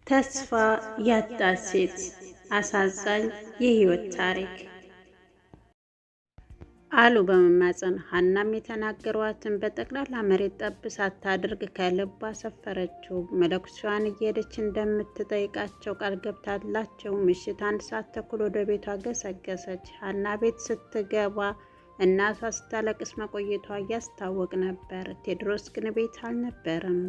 ተስፋ ያጣች ሴት አሳዛኝ የህይወት ታሪክ አሉ በመማፀን ሀናም የተናገሯትን በጠቅላላ መሬት ጠብ ሳታደርግ ከልቧ ሰፈረችው። መለኩሴዋን እየሄደች እንደምትጠይቃቸው ቃል ገብታላቸው ምሽት 1:30 ወደ ቤቷ ገሰገሰች። ሀና ቤት ስትገባ እናቷ ስታለቅስ መቆየቷ እያስታወቅ ነበር። ቴዎድሮስ ግን ቤት አልነበረም።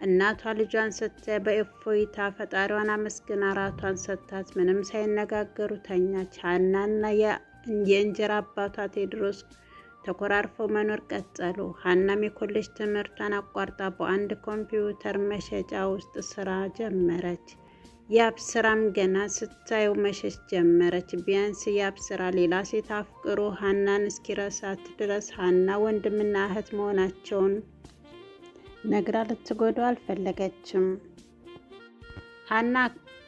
እናቷ ልጇን ስታይ በእፎይታ ፈጣሪዋን አመስግና እራቷን ሰጥታት ምንም ሳይነጋገሩ ተኛች። ሀናና የእንጀራ አባቷ ቴዎድሮስ ተኮራርፈው መኖር ቀጠሉ። ሀናም የኮሌጅ ትምህርቷን አቋርጣ በአንድ ኮምፒውተር መሸጫ ውስጥ ስራ ጀመረች። ያብ ስራም ገና ስታየው መሸሽ ጀመረች። ቢያንስ ያብ ስራ ሌላ ሴት አፍቅሮ ሀናን እስኪረሳት ድረስ ሀና ወንድምና እህት መሆናቸውን ነግራ ልትጎዳው አልፈለገችም። ሀና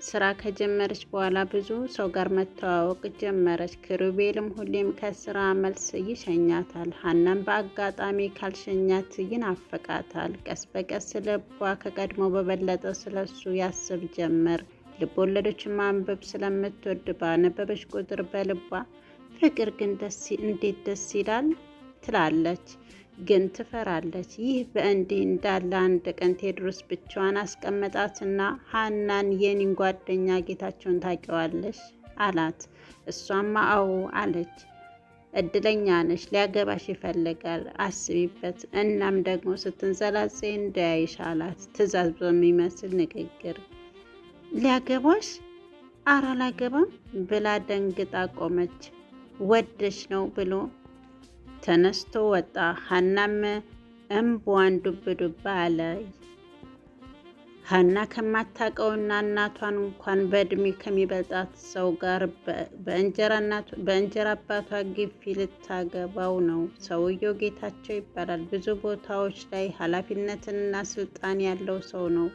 ስራ ከጀመረች በኋላ ብዙ ሰው ጋር መተዋወቅ ጀመረች። ክሩቤልም ሁሌም ከስራ መልስ ይሸኛታል። ሀናም በአጋጣሚ ካልሸኛት ይናፍቃታል። ቀስ በቀስ ልቧ ከቀድሞ በበለጠ ስለሱ ያስብ ጀመር። ልቦለዶችን ማንበብ ስለምትወድ ባነበበች ቁጥር በልቧ ፍቅር ግን እንዴት ደስ ይላል ትላለች፣ ግን ትፈራለች። ይህ በእንዲህ እንዳለ አንድ ቀን ቴዎድሮስ ብቻዋን አስቀመጣትና ሀናን የኔን ጓደኛ ጌታቸውን ታውቂዋለሽ አላት። እሷማ አዎ አለች። እድለኛ ነሽ፣ ሊያገባሽ ይፈልጋል፣ አስቢበት። እናም ደግሞ ስትንዘላዘይ እንዳያይሽ አላት። ትዕዛዝ በሚመስል ንግግር። ሊያገባሽ? ኧረ አላገባም ብላ ደንግጣ ቆመች። ወደሽ ነው ብሎ ተነስቶ ወጣ። ሀናም እምቧን ዱብ ዱብ አለ። ሀና ከማታውቀውና እናቷን እንኳን በእድሜ ከሚበልጣት ሰው ጋር በእንጀራ አባቷ ግፊ ልታገባው ነው። ሰውየው ጌታቸው ይባላል። ብዙ ቦታዎች ላይ ኃላፊነትና ስልጣን ያለው ሰው ነው።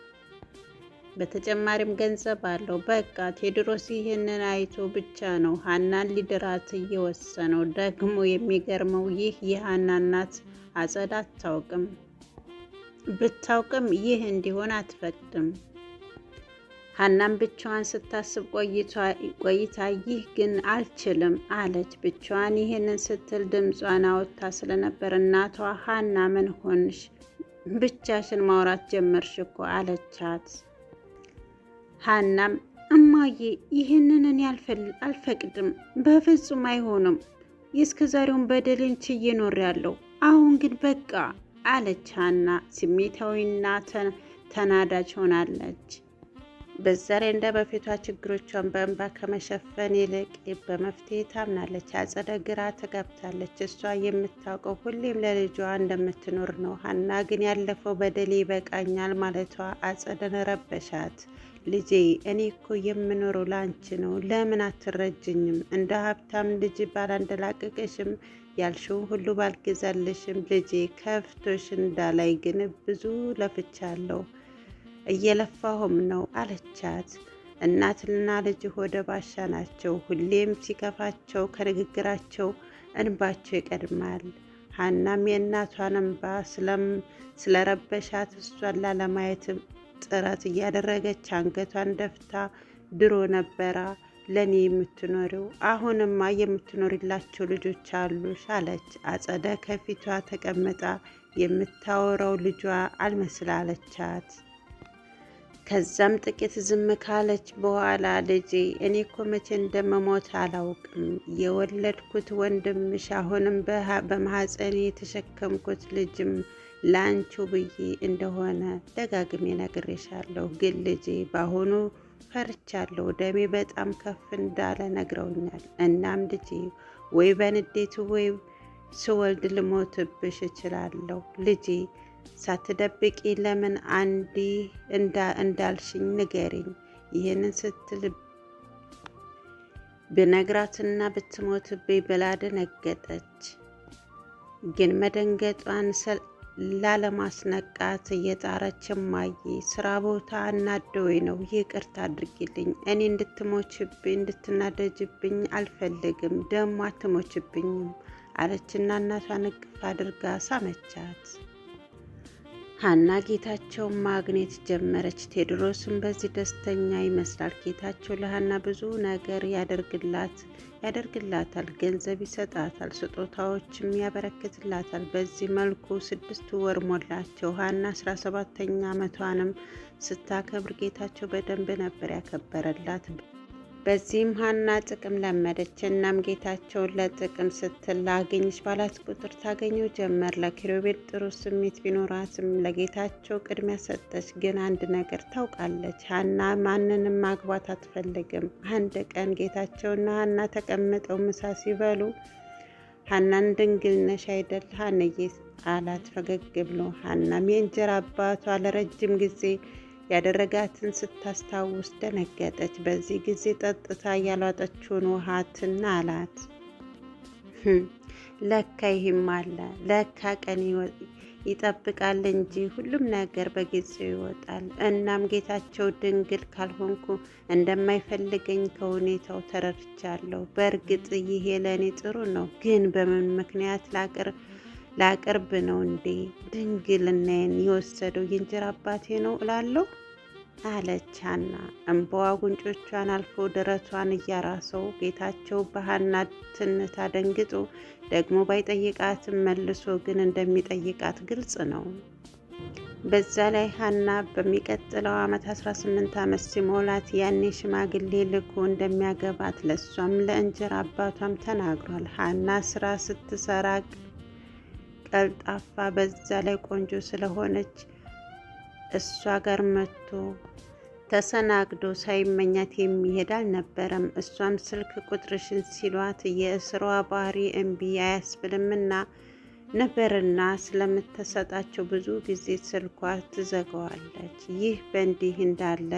በተጨማሪም ገንዘብ አለው። በቃ ቴዎድሮስ ይህንን አይቶ ብቻ ነው ሀናን ሊድራት እየወሰነው። ደግሞ የሚገርመው ይህ የሀና እናት አጸዳ አታውቅም። ብታውቅም ይህ እንዲሆን አትፈቅድም። ሀናም ብቻዋን ስታስብ ቆይታ ይህ ግን አልችልም አለች። ብቻዋን ይህንን ስትል ድምጿን አወጥታ ስለነበር እናቷ ሀና ምን ሆንሽ? ብቻሽን ማውራት ጀመርሽ እኮ አለቻት። ሀናም እማዬ ይህንን እኔ አልፈቅድም፣ በፍጹም አይሆንም። የእስከዛሬውን በደሌን ችዬ ኖሬያለሁ። አሁን ግን በቃ አለች ሀና። ስሜታዊና ተናዳጅ ሆናለች። በዛ ላይ እንደ በፊቷ ችግሮቿን በእንባ ከመሸፈን ይልቅ በመፍትሄ ታምናለች። አጸደ ግራ ተጋብታለች። እሷ የምታውቀው ሁሌም ለልጇ እንደምትኖር ነው። ሀና ግን ያለፈው በደሌ ይበቃኛል ማለቷ አጸደን ረበሻት። ልጄ እኔ እኮ የምኖረው ላንቺ ነው፣ ለምን አትረጅኝም? እንደ ሀብታም ልጅ ባላንደላቀቅሽም ያልሽውን ሁሉ ባልገዛልሽም ልጄ ከፍቶሽ እንዳላይ ግን ብዙ ለፍቻለሁ፣ እየለፋሁም ነው አለቻት። እናትና ልጅ ሆደ ባሻ ናቸው። ሁሌም ሲከፋቸው ከንግግራቸው እንባቸው ይቀድማል። ሀናም የእናቷን እንባ ስለረበሻት እሷን ላለማየት ጥረት እያደረገች አንገቷን ደፍታ ድሮ ነበራ ለኔ የምትኖሪው፣ አሁንማ የምትኖሪላቸው ልጆች አሉሽ አለች። አጸደ ከፊቷ ተቀምጣ የምታወራው ልጇ አልመስላለቻት። ከዛም ጥቂት ዝም ካለች በኋላ ልጄ እኔ እኮ መቼ እንደምሞት አላውቅም። የወለድኩት ወንድምሽ አሁንም በማህፀኔ የተሸከምኩት ልጅም ላንቺው ብዬ እንደሆነ ደጋግሜ ነግሬሻለሁ። ግን ልጄ በአሁኑ ፈርቻለሁ። ደሜ በጣም ከፍ እንዳለ ነግረውኛል። እናም ልጄ ወይ በንዴቱ ወይ ስወልድ ልሞትብሽ እችላለሁ። ልጄ ሳትደብቂ ለምን አንዲ እንዳልሽኝ ንገሪኝ። ይህንን ስትል ብነግራትና ብትሞትብኝ ብላ ደነገጠች። ግን መደንገጧን ላለማስነቃት እየጣረች እማዬ ስራ ቦታ እናደወኝ ነው፣ ይቅርታ አድርጊልኝ። እኔ እንድትናደጅብኝ አልፈልግም፣ ደግሞ አትሞችብኝም አለችና እናቷን እቅፍ አድርጋ ሳመቻት። ሀና ጌታቸውን ማግኘት ጀመረች። ቴዎድሮስም በዚህ ደስተኛ ይመስላል። ጌታቸው ለሀና ብዙ ነገር ያደርግላታል፣ ገንዘብ ይሰጣታል፣ ስጦታዎችም ያበረክትላታል። በዚህ መልኩ 6 ወር ሞላቸው። ሀና 17ኛ ዓመቷንም ስታከብር ጌታቸው በደንብ ነበር ያከበረላት። በዚህም ሀና ጥቅም ለመደች። እናም ጌታቸውን ለጥቅም ስትል ላገኝሽ ባላት ቁጥር ታገኘው ጀመር። ለኪሩቤል ጥሩ ስሜት ቢኖራትም ለጌታቸው ቅድሚያ ሰጠች። ግን አንድ ነገር ታውቃለች፣ ሀና ማንንም ማግባት አትፈልግም። አንድ ቀን ጌታቸውና ሀና ተቀምጠው ምሳ ሲበሉ ሀናን ድንግል ነሽ አይደል ሀንዬ አላት ፈገግ ብሎ። ሀናም የእንጀራ አባቷ ለረጅም ጊዜ ያደረጋትን ስታስታውስ ደነገጠች። በዚህ ጊዜ ጠጥታ ያሏጠችውን ውሃ ትና አላት። ለካ ይህም አለ፣ ለካ ቀን ይጠብቃል እንጂ ሁሉም ነገር በጊዜው ይወጣል። እናም ጌታቸው ድንግል ካልሆንኩ እንደማይፈልገኝ ከሁኔታው ተረድቻለሁ። በእርግጥ ይሄ ለእኔ ጥሩ ነው፣ ግን በምን ምክንያት ላቅርብ ነው እንዴ? ድንግልናዬን የወሰደው የእንጀራ አባቴ ነው እላለሁ አለች ሀና። እንባዋ ጉንጮቿን አልፎ ደረቷን እያራሰው ጌታቸው በሀና ትንታ ደንግጦ ደግሞ ባይጠይቃትም መልሶ ግን እንደሚጠይቃት ግልጽ ነው። በዛ ላይ ሀና በሚቀጥለው ዓመት 18 ዓመት ሲሞላት ያኔ ሽማግሌ ልኮ እንደሚያገባት ለሷም ለእንጀራ አባቷም ተናግሯል። ሀና ስራ ስትሰራ ቀልጣፋ፣ በዛ ላይ ቆንጆ ስለሆነች እሷ ጋር መጥቶ ተሰናግዶ ሳይመኛት የሚሄድ አልነበረም። እሷም ስልክ ቁጥርሽን ሲሏት የስራዋ ባህሪ እምቢ አያስብልምና ነበርና ስለምትሰጣቸው ብዙ ጊዜ ስልኳ ትዘጋዋለች። ይህ በእንዲህ እንዳለ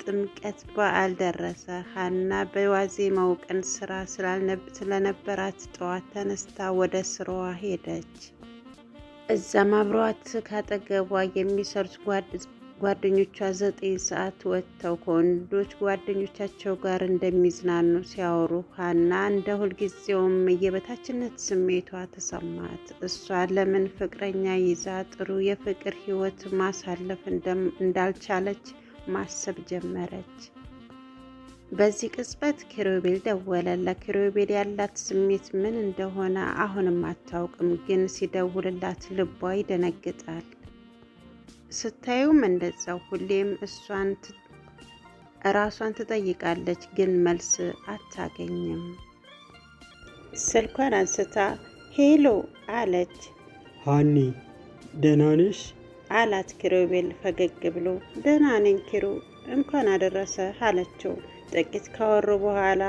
የጥምቀት በዓል ደረሰ። ሀና በዋዜማው ቀን ስራ ስለነበራት ጠዋት ተነስታ ወደ ስራዋ ሄደች። እዛም አብረዋት ካጠገቧ የሚሰሩት ጓደኞቿ 9 ሰዓት ወጥተው ከወንዶች ጓደኞቻቸው ጋር እንደሚዝናኑ ሲያወሩ ሀና እንደ ሁልጊዜውም የበታችነት ስሜቷ ተሰማት። እሷ ለምን ፍቅረኛ ይዛ ጥሩ የፍቅር ህይወት ማሳለፍ እንዳልቻለች ማሰብ ጀመረች። በዚህ ቅጽበት ኪሩቤል ደወለ። ለኪሩቤል ያላት ስሜት ምን እንደሆነ አሁንም አታውቅም፣ ግን ሲደውልላት ልቧ ይደነግጣል። ስታዩም እንደዛው ሁሌም ራሷን ትጠይቃለች፣ ግን መልስ አታገኝም። ስልኳን አንስታ ሄሎ አለች። ሀኒ ደህና ነሽ አላት ኪሩቤል ፈገግ ብሎ። ደህና ነኝ ኪሩ፣ እንኳን አደረሰ አለችው። ጥቂት ካወሩ በኋላ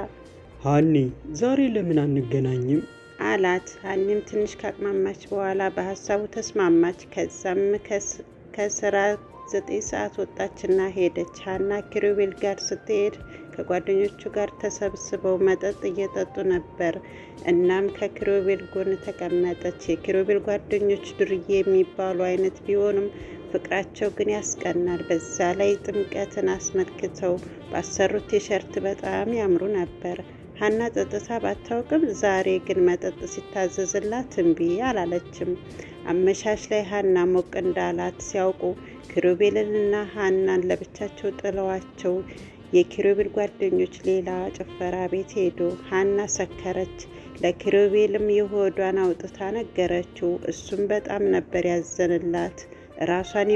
ሀኒ ዛሬ ለምን አንገናኝም አላት። ሀኒም ትንሽ ካቅማማች በኋላ በሀሳቡ ተስማማች። ከዛም ከስራ 9 ሰዓት ወጣችና ሄደች። ሀና ኪሩቤል ጋር ስትሄድ ከጓደኞቹ ጋር ተሰብስበው መጠጥ እየጠጡ ነበር። እናም ከኪሩቤል ጎን ተቀመጠች። የኪሩቤል ጓደኞች ዱርዬ የሚባሉ አይነት ቢሆኑም ፍቅራቸው ግን ያስቀናል። በዛ ላይ ጥምቀትን አስመልክተው ባሰሩት ቲሸርት በጣም ያምሩ ነበር። ሀና ጠጥታ ባታውቅም ዛሬ ግን መጠጥ ሲታዘዝላት እምቢ አላለችም። አመሻሽ ላይ ሀና ሞቅ እንዳላት ሲያውቁ ኪሩቤልንና ሀናን ለብቻቸው ጥለዋቸው የኪሩቤል ጓደኞች ሌላ ጭፈራ ቤት ሄዱ። ሀና ሰከረች። ለኪሩቤልም የሆዷን አውጥታ ነገረችው። እሱም በጣም ነበር ያዘንላት። ራሷን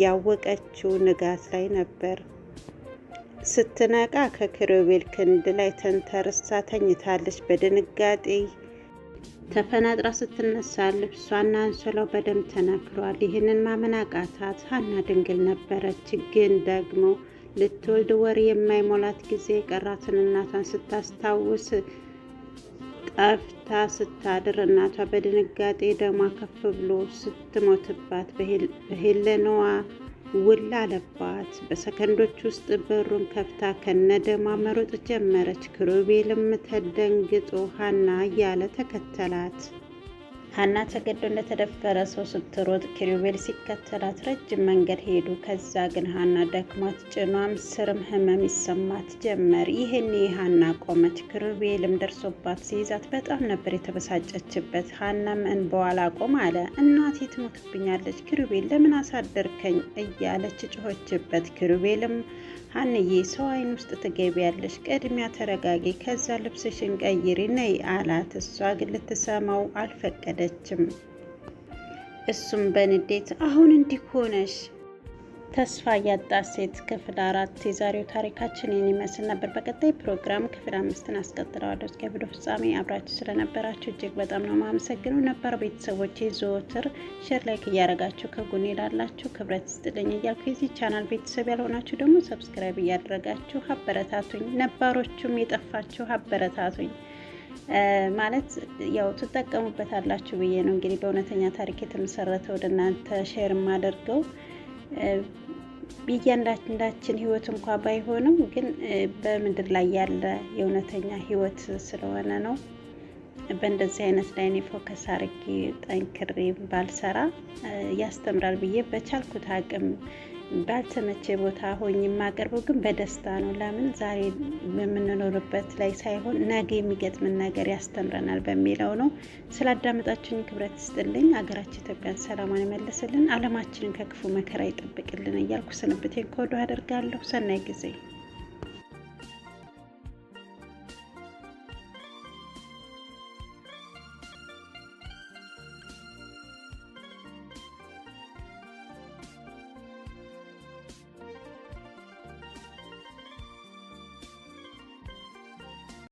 ያወቀችው ንጋት ላይ ነበር። ስትነቃ ከኪሩቤል ክንድ ላይ ተንተርሳ ተኝታለች። በድንጋጤ ተፈናጥራ ስትነሳ ልብሷና አንሶላው በደም ተነክሯል። ይህንን ማመን አቃታት። ሀና ድንግል ነበረች፣ ግን ደግሞ ልትወልድ ወር የማይሞላት ጊዜ የቀራትን እናቷን ስታስታውስ ጠፍታ ስታድር እናቷ በድንጋጤ ደሟ ከፍ ብሎ ስትሞትባት በሄለናዋ ውል አለባት። በሰከንዶች ውስጥ በሩን ከፍታ ከነደሟ መሮጥ ጀመረች። ኪሩቤልም ተደንግጦ ሀና እያለ ተከተላት። ሀና ተገዶ እንደተደፈረ ሰው ስትሮጥ ኪሩቤል ሲከተላት ረጅም መንገድ ሄዱ። ከዛ ግን ሀና ደክሟት ጭኗም ስርም ህመም ይሰማት ጀመር። ይህኔ ሀና ቆመች። ኪሩቤልም ደርሶባት ሲይዛት በጣም ነበር የተበሳጨችበት። ሀናም እንባዋ አላቆም አለ። እናቴ ትሞትብኛለች፣ ኪሩቤል ለምን አሳደርከኝ እያለች ጮኸችበት። ኪሩቤልም ሀንዬ ሰው አይን ውስጥ ትገቢያለሽ፣ ቅድሚያ ተረጋጊ፣ ከዛ ልብስሽን ቀይሪ ነይ አላት። እሷ ግን ልትሰማው አልፈቀደችም። እሱም በንዴት አሁን እንዲህ ሆነሽ ተስፋ ያጣች ሴት ክፍል 4 የዛሬው ታሪካችን ይህን ይመስል ነበር። በቀጣይ ፕሮግራም ክፍል 5ን አስቀጥለዋለሁ። እስከ ቪዲዮ ፍጻሜ አብራችሁ ስለነበራችሁ እጅግ በጣም ነው ማመሰግነው። ነበር ቤተሰቦቼ ዘወትር ሼር ላይክ እያደረጋችሁ ከጎኔ ላላችሁ ክብረት ይስጥልኝ እያልኩ የዚህ ቻናል ቤተሰብ ያልሆናችሁ ደግሞ ሰብስክራይብ እያደረጋችሁ አበረታቱኝ። ነባሮቹም የጠፋችሁ አበረታቱኝ። ማለት ያው ትጠቀሙበታላችሁ ብዬ ነው እንግዲህ በእውነተኛ ታሪክ የተመሰረተ ወደ እናንተ ሼር ማደርገው። እያንዳንዳችን ህይወት እንኳ ባይሆንም ግን በምድር ላይ ያለ የእውነተኛ ህይወት ስለሆነ ነው። በእንደዚህ አይነት ላይ እኔ ፎከስ አድርጌ ጠንክሬ ባልሰራ ያስተምራል ብዬ በቻልኩት አቅም ባልተመቼ ቦታ ሆኜ የማቀርበው ግን በደስታ ነው። ለምን ዛሬ በምንኖርበት ላይ ሳይሆን ነገ የሚገጥምን ነገር ያስተምረናል በሚለው ነው። ስላዳመጣችሁኝ ክብረት ይስጥልኝ። ሀገራችን ኢትዮጵያን ሰላማን ይመልስልን፣ ዓለማችንን ከክፉ መከራ ይጠብቅልን እያልኩ ስንብቴን ከወዲሁ አደርጋለሁ። ሰናይ ጊዜ